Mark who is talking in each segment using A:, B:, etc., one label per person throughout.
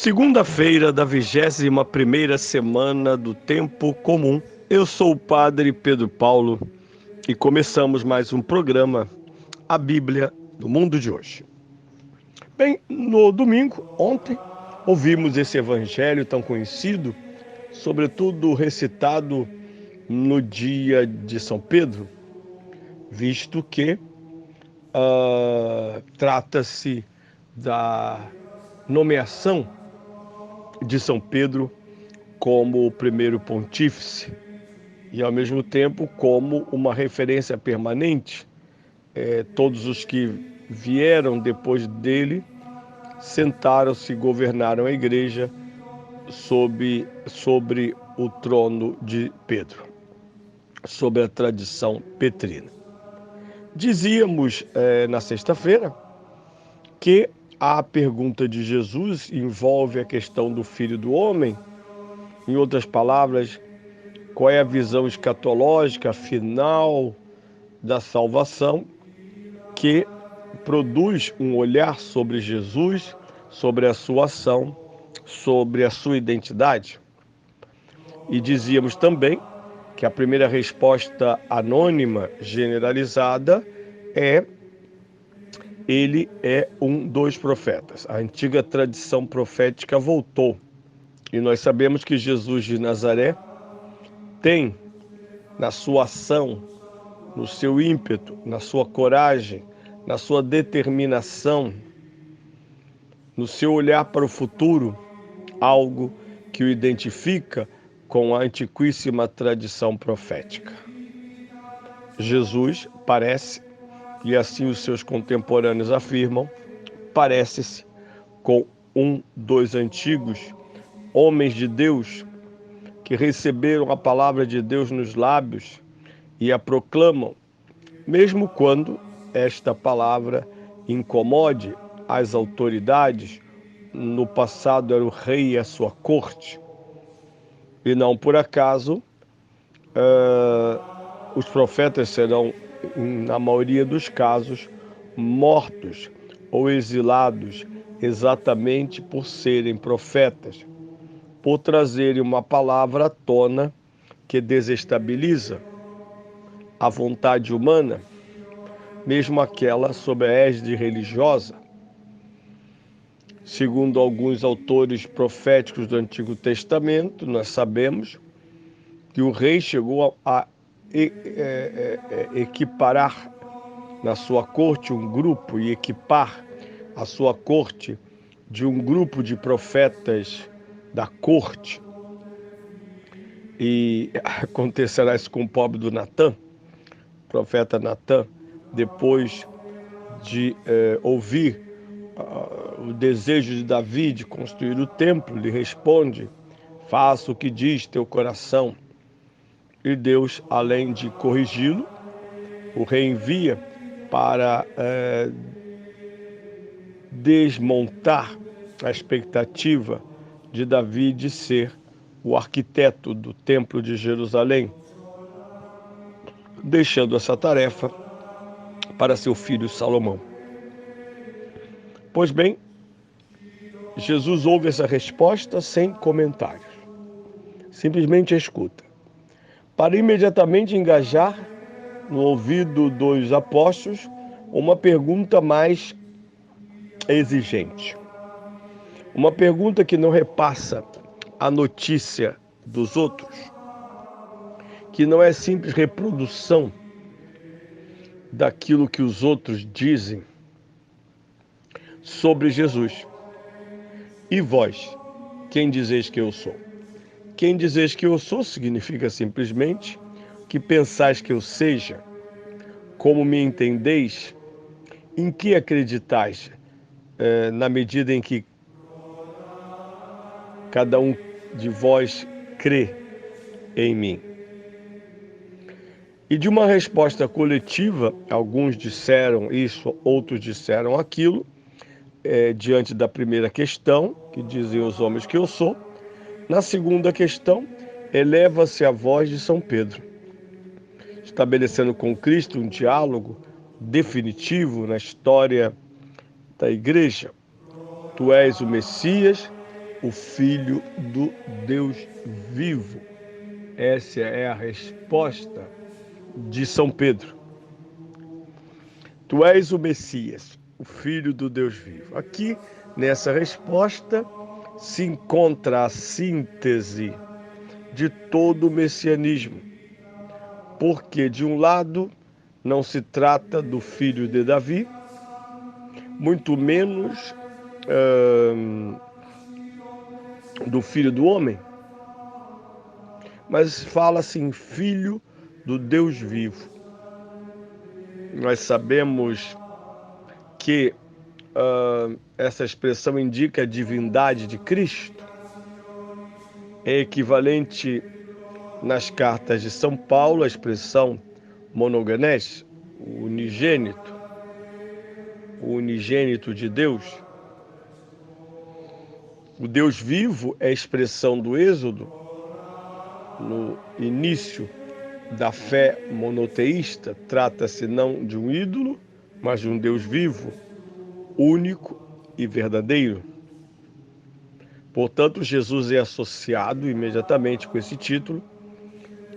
A: Segunda-feira da 21ª semana do Tempo Comum. Eu sou o Padre Pedro Paulo e começamos mais um programa, A Bíblia no Mundo de Hoje. Bem, no domingo, ontem, ouvimos esse evangelho tão conhecido, sobretudo recitado no dia de São Pedro, visto que trata-se da nomeação de São Pedro como o primeiro pontífice e, ao mesmo tempo, como uma referência permanente. Todos os que vieram depois dele sentaram-se e governaram a igreja sobre o trono de Pedro, sobre a tradição petrina. Dizíamos na sexta-feira que a pergunta de Jesus envolve a questão do Filho do Homem. Em outras palavras, qual é a visão escatológica final da salvação que produz um olhar sobre Jesus, sobre a sua ação, sobre a sua identidade. E dizíamos também que a primeira resposta anônima generalizada é: ele é um dos profetas. A antiga tradição profética voltou. E nós sabemos que Jesus de Nazaré tem, na sua ação, no seu ímpeto, na sua coragem, na sua determinação, no seu olhar para o futuro, algo que o identifica com a antiquíssima tradição profética. Jesus parece, e assim os seus contemporâneos afirmam, parece-se com um dos antigos homens de Deus que receberam a palavra de Deus nos lábios e a proclamam, mesmo quando esta palavra incomode as autoridades. No passado era o rei e a sua corte. E não por acaso, os profetas serão, na maioria dos casos, mortos ou exilados exatamente por serem profetas, por trazerem uma palavra à tona que desestabiliza a vontade humana, mesmo aquela sob a égide religiosa. Segundo alguns autores proféticos do Antigo Testamento, nós sabemos que o rei chegou a equiparar na sua corte um grupo e equipar a sua corte de um grupo de profetas da corte. E acontecerá isso com o pobre do Natã. O profeta Natã, depois de ouvir o desejo de Davi de construir o templo, lhe responde: faça o que diz teu coração. E Deus, além de corrigi-lo, o reenvia para desmontar a expectativa de Davi de ser o arquiteto do templo de Jerusalém, deixando essa tarefa para seu filho Salomão. Pois bem, Jesus ouve essa resposta sem comentários, simplesmente escuta, para imediatamente engajar no ouvido dos apóstolos uma pergunta mais exigente. Uma pergunta que não repassa a notícia dos outros, que não é simples reprodução daquilo que os outros dizem sobre Jesus. E vós, quem dizeis que eu sou? Quem dizeis que eu sou significa simplesmente que pensais que eu seja, como me entendeis, em que acreditais, na medida em que cada um de vós crê em mim. E de uma resposta coletiva, alguns disseram isso, outros disseram aquilo, diante da primeira questão, que dizem os homens que eu sou. Na segunda questão, eleva-se a voz de São Pedro, estabelecendo com Cristo um diálogo definitivo na história da igreja. Tu és o Messias, o Filho do Deus vivo. Essa é a resposta de São Pedro. Tu és o Messias, o Filho do Deus vivo. Aqui, nessa resposta, se encontra a síntese de todo o messianismo. Porque, de um lado, não se trata do filho de Davi, muito menos do filho do homem, mas fala-se em filho do Deus vivo. Nós sabemos que essa expressão indica a divindade de Cristo. É equivalente nas cartas de São Paulo à expressão monogenes, o unigênito de Deus. O Deus vivo é a expressão do Êxodo, no início da fé monoteísta. Trata-se não de um ídolo, mas de um Deus vivo, único e verdadeiro. Portanto, Jesus é associado imediatamente com esse título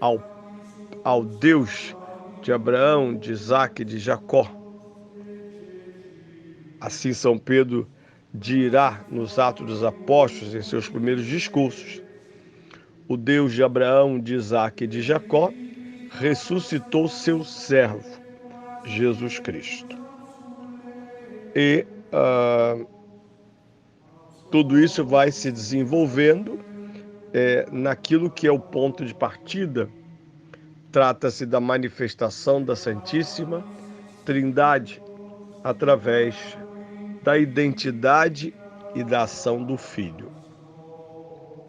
A: ao Deus de Abraão, de Isaque e de Jacó. Assim, São Pedro dirá nos Atos dos Apóstolos, em seus primeiros discursos: o Deus de Abraão, de Isaque e de Jacó ressuscitou seu servo, Jesus Cristo. E tudo isso vai se desenvolvendo naquilo que é o ponto de partida. Trata-se da manifestação da Santíssima Trindade através da identidade e da ação do Filho.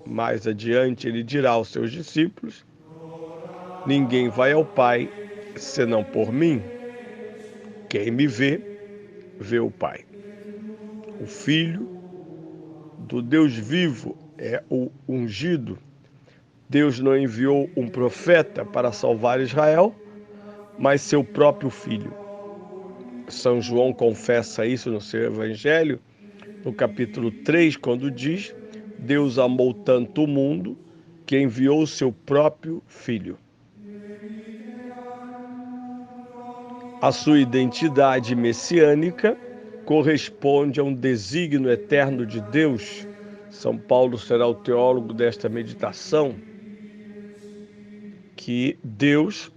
A: Mais adiante ele dirá aos seus discípulos: ninguém vai ao Pai senão por mim. Quem me vê, vê o Pai. O Filho do Deus vivo é o ungido. Deus não enviou um profeta para salvar Israel, mas seu próprio Filho. São João confessa isso no seu Evangelho, no capítulo 3, quando diz: Deus amou tanto o mundo que enviou o seu próprio Filho. A sua identidade messiânica corresponde a um desígnio eterno de Deus. São Paulo será o teólogo desta meditação, que Deus,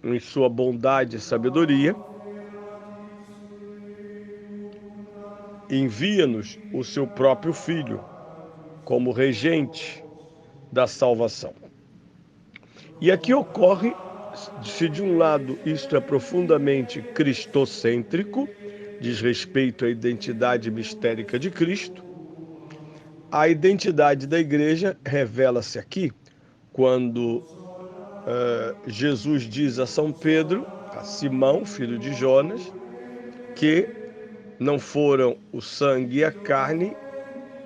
A: em sua bondade e sabedoria, envia-nos o seu próprio Filho como regente da salvação. E aqui ocorre, se de um lado isto é profundamente cristocêntrico, diz respeito à identidade mistérica de Cristo, a identidade da igreja revela-se aqui quando Jesus diz a São Pedro, a Simão, filho de Jonas, que não foram o sangue e a carne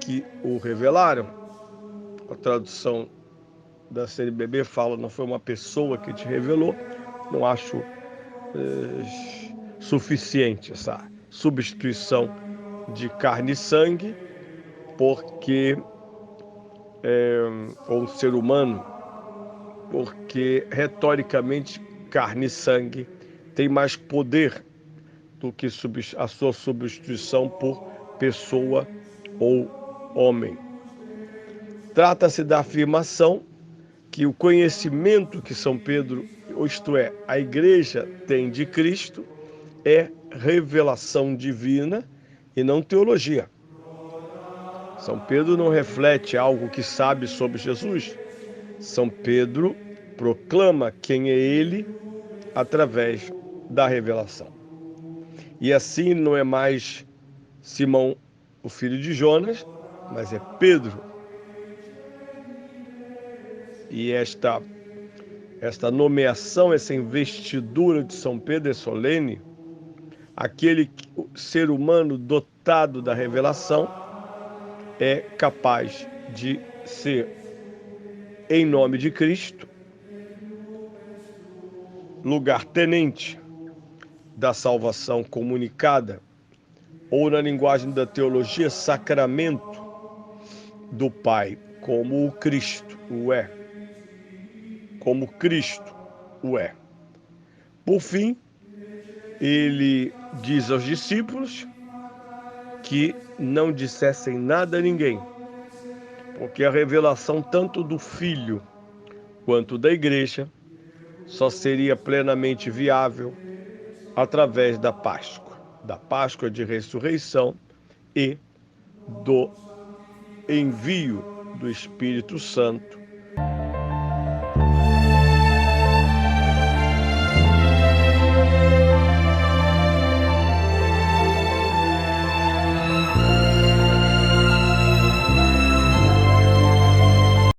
A: que o revelaram. A tradução da CNBB fala: não foi uma pessoa que te revelou. Não acho suficiente essa substituição de carne e sangue, porque ou um ser humano, porque retoricamente carne e sangue tem mais poder do que a sua substituição por pessoa ou homem. Trata-se da afirmação que o conhecimento que São Pedro, isto é, a igreja tem de Cristo, é revelação divina e não teologia. São Pedro não reflete algo que sabe sobre Jesus. São Pedro proclama quem é ele através da revelação. E assim não é mais Simão, o filho de Jonas, mas é Pedro. E esta nomeação, essa investidura de São Pedro é solene. Aquele ser humano dotado da revelação é capaz de ser, em nome de Cristo, lugar-tenente da salvação comunicada, ou na linguagem da teologia, sacramento, do Pai, como o Cristo o é. Como Cristo o é. Por fim, ele diz aos discípulos que não dissessem nada a ninguém, porque a revelação tanto do Filho quanto da Igreja só seria plenamente viável através da Páscoa de ressurreição e do envio do Espírito Santo